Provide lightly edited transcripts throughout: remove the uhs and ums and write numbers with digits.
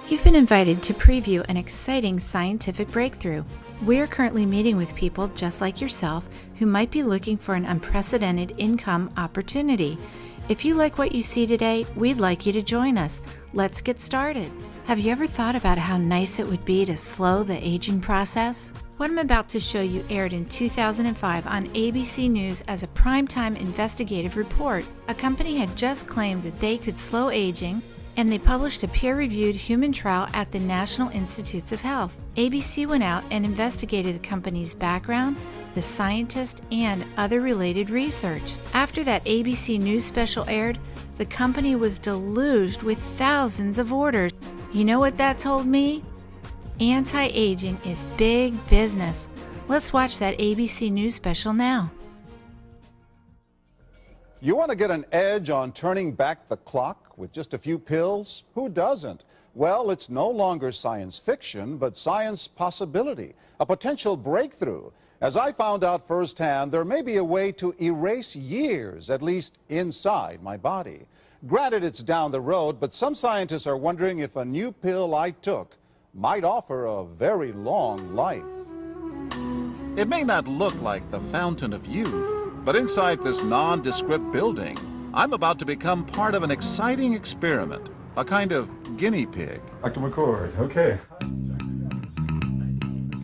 You've been invited to preview an exciting scientific breakthrough. We're currently meeting with people just like yourself who might be looking for an unprecedented income opportunity. If you like what you see today, we'd like you to join us. Let's get started. Have you ever thought about how nice it would be to slow the aging process? What I'm about to show you aired in 2005 on ABC News as a primetime investigative report. A company had just claimed that they could slow aging, and they published a peer-reviewed human trial at the National Institutes of Health. ABC went out and investigated the company's background, the scientist, and other related research. After that ABC News special aired, the company was deluged with thousands of orders. You know what that told me? Anti-aging is big business. Let's watch that ABC News special now. You want to get an edge on turning back the clock with just a few pills? Who doesn't? Well, it's no longer science fiction, but science possibility, a potential breakthrough. As I found out firsthand, there may be a way to erase years, at least inside my body. Granted, it's down the road, but some scientists are wondering if a new pill I took might offer a very long life. It may not look like the fountain of youth, but inside this nondescript building, I'm about to become part of an exciting experiment, a kind of guinea pig. Dr. McCord, okay.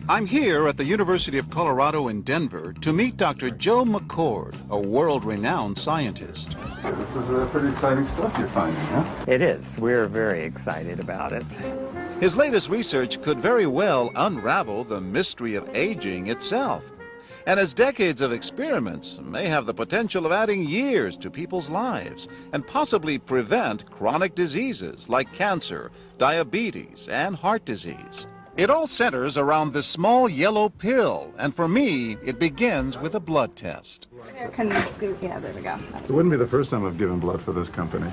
I'm here at the University of Colorado in Denver to meet Dr. Joe McCord, a world-renowned scientist. This is pretty exciting stuff you're finding, huh? It is. We're very excited about it. His latest research could very well unravel the mystery of aging itself. And his decades of experiments may have the potential of adding years to people's lives and possibly prevent chronic diseases like cancer, diabetes, and heart disease. It all centers around this small yellow pill, and for me, it begins with a blood test. Can we scoop? Yeah, there we go. It wouldn't be the first time I've given blood for this company.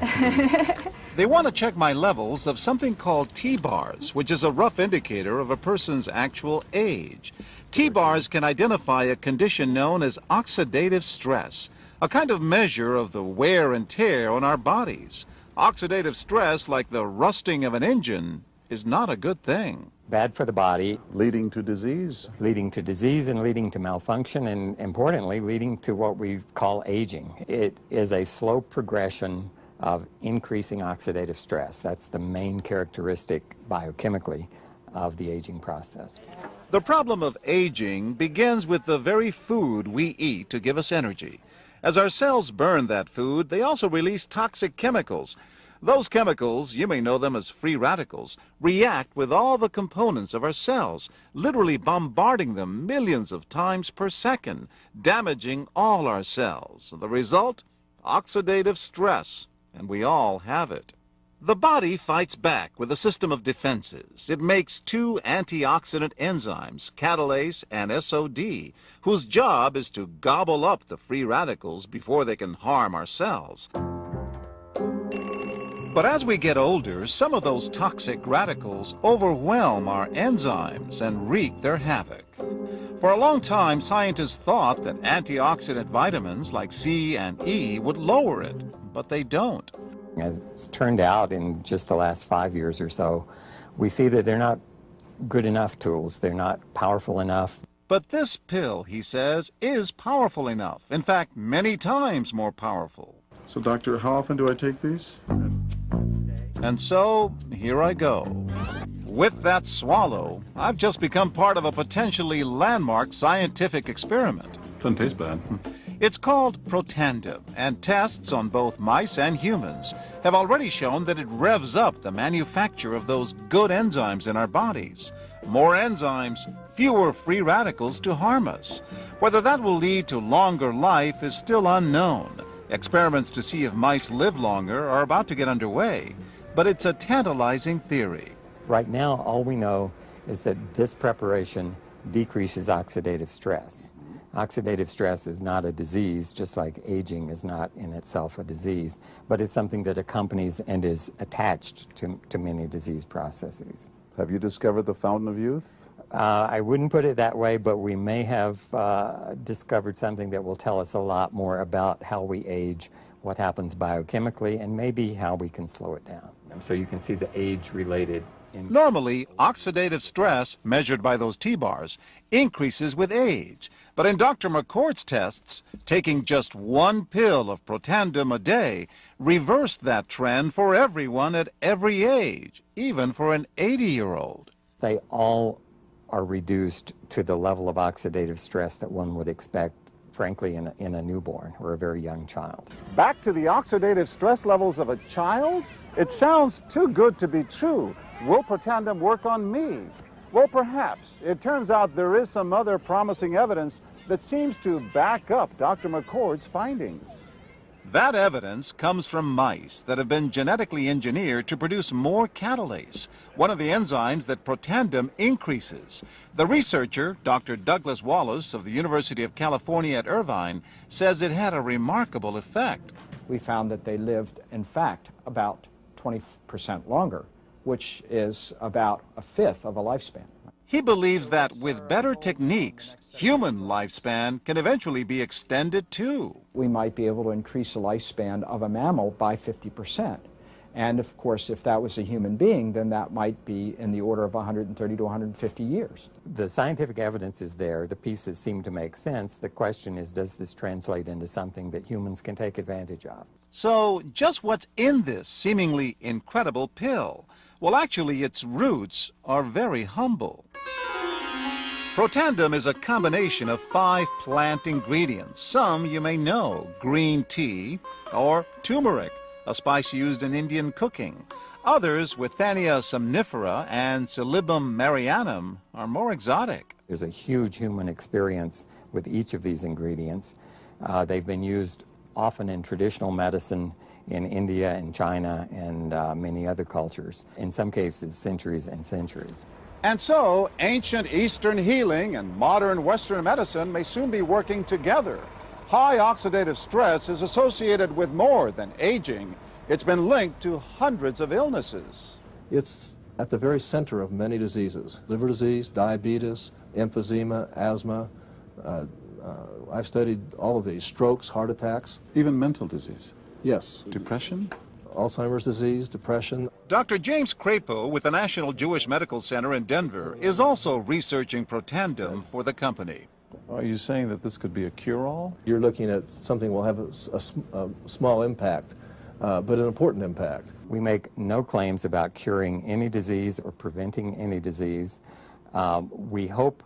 They want to check my levels of something called T-bars, which is a rough indicator of a person's actual age. T-bars can identify a condition known as oxidative stress, a kind of measure of the wear and tear on our bodies. Oxidative stress, like the rusting of an engine, is not a good thing. Bad for the body. Leading to disease? Leading to disease and leading to malfunction, and importantly, leading to what we call aging. It is a slow progression of increasing oxidative stress. That's the main characteristic biochemically of the aging process. The problem of aging begins with the very food we eat to give us energy. As our cells burn that food, they also release toxic chemicals. Those chemicals, you may know them as free radicals, react with all the components of our cells, literally bombarding them millions of times per second, damaging all our cells. The result? Oxidative stress, and we all have it. The body fights back with a system of defenses. It makes two antioxidant enzymes, catalase and SOD, whose job is to gobble up the free radicals before they can harm our cells. But as we get older, some of those toxic radicals overwhelm our enzymes and wreak their havoc. For a long time, scientists thought that antioxidant vitamins like C and E would lower it, but they don't. As it's turned out in just the last 5 years or so, we see that they're not good enough tools. They're not powerful enough. But this pill, he says, is powerful enough. In fact, many times more powerful. So, doctor, how often do I take these? And so, here I go. With that swallow, I've just become part of a potentially landmark scientific experiment. Doesn't taste bad. It's called Protandim, and tests on both mice and humans have already shown that it revs up the manufacture of those good enzymes in our bodies. More enzymes, fewer free radicals to harm us. Whether that will lead to longer life is still unknown. Experiments to see if mice live longer are about to get underway, but it's a tantalizing theory. Right now, all we know is that this preparation decreases oxidative stress. Oxidative stress is not a disease, just like aging is not in itself a disease, but it's something that accompanies and is attached to many disease processes. Have you discovered the fountain of youth? I wouldn't put it that way, but we may have discovered something that will tell us a lot more about how we age, what happens biochemically, and maybe how we can slow it down. So you can see the age-related Normally, oxidative stress, measured by those T-bars, increases with age. But in Dr. McCord's tests, taking just one pill of Protandim a day reversed that trend for everyone at every age, even for an 80-year-old. They all are reduced to the level of oxidative stress that one would expect, frankly, in a newborn or a very young child. Back to the oxidative stress levels of a child? It sounds too good to be true. Will Protandim work on me? Well, perhaps. It turns out there is some other promising evidence that seems to back up Dr. McCord's findings. That evidence comes from mice that have been genetically engineered to produce more catalase, one of the enzymes that Protandim increases. The researcher, Dr. Douglas Wallace of the University of California at Irvine, says it had a remarkable effect. We found that they lived, in fact, about 20% longer, which is about a fifth of a lifespan. He believes that with better techniques, human lifespan can eventually be extended too. We might be able to increase the lifespan of a mammal by 50%. And of course, if that was a human being, then that might be in the order of 130 to 150 years. The scientific evidence is there. The pieces seem to make sense. The question is, does this translate into something that humans can take advantage of? So, just what's in this seemingly incredible pill? Well, actually, its roots are very humble. Protandim is a combination of 5 plant ingredients. Some you may know: green tea or turmeric, a spice used in Indian cooking. Others, Withania somnifera and Silybum marianum, are more exotic. There's a huge human experience with each of these ingredients. They've been used often in traditional medicine in India and China and many other cultures, in some cases centuries and centuries. And so, ancient Eastern healing and modern Western medicine may soon be working together. High oxidative stress is associated with more than aging. It's been linked to hundreds of illnesses. It's at the very center of many diseases: liver disease, diabetes, emphysema, asthma. I've studied all of these: strokes, heart attacks. Even mental disease? Yes. Depression? Alzheimer's disease, depression. Dr. James Crapo with the National Jewish Medical Center in Denver is also researching Protandim for the company. Are you saying that this could be a cure-all? You're looking at something that will have a small impact, but an important impact. We make no claims about curing any disease or preventing any disease. We hope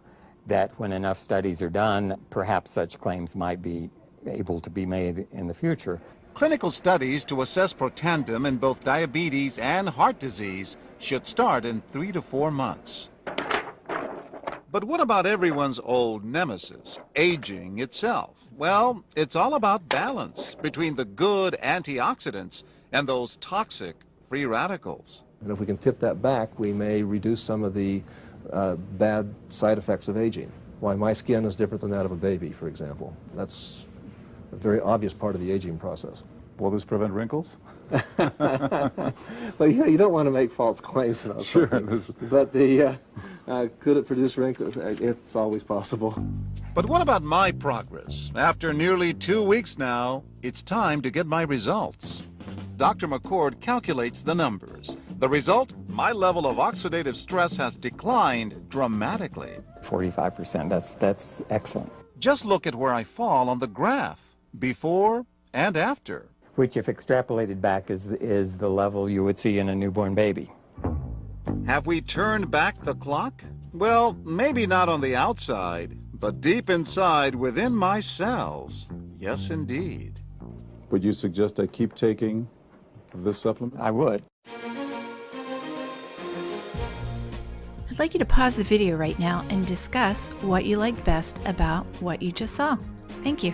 that when enough studies are done, perhaps such claims might be able to be made in the future. Clinical studies to assess Protandim in both diabetes and heart disease should start in 3 to 4 months. But what about everyone's old nemesis, aging itself? Well, it's all about balance between the good antioxidants and those toxic free radicals. And if we can tip that back, we may reduce some of the bad side effects of aging. Why my skin is different than that of a baby, for example. That's a very obvious part of the aging process. Will this prevent wrinkles? Well, you don't want to make false claims about something. But could it produce wrinkles? It's always possible. But what about my progress? After nearly 2 weeks now, it's time to get my results. Dr. McCord calculates the numbers. The result? My level of oxidative stress has declined dramatically. 45%, that's excellent. Just look at where I fall on the graph, before and after. Which, if extrapolated back, is the level you would see in a newborn baby. Have we turned back the clock? Well, maybe not on the outside, but deep inside within my cells. Yes, indeed. Would you suggest I keep taking this supplement? I would. I'd like you to pause the video right now and discuss what you liked best about what you just saw. Thank you.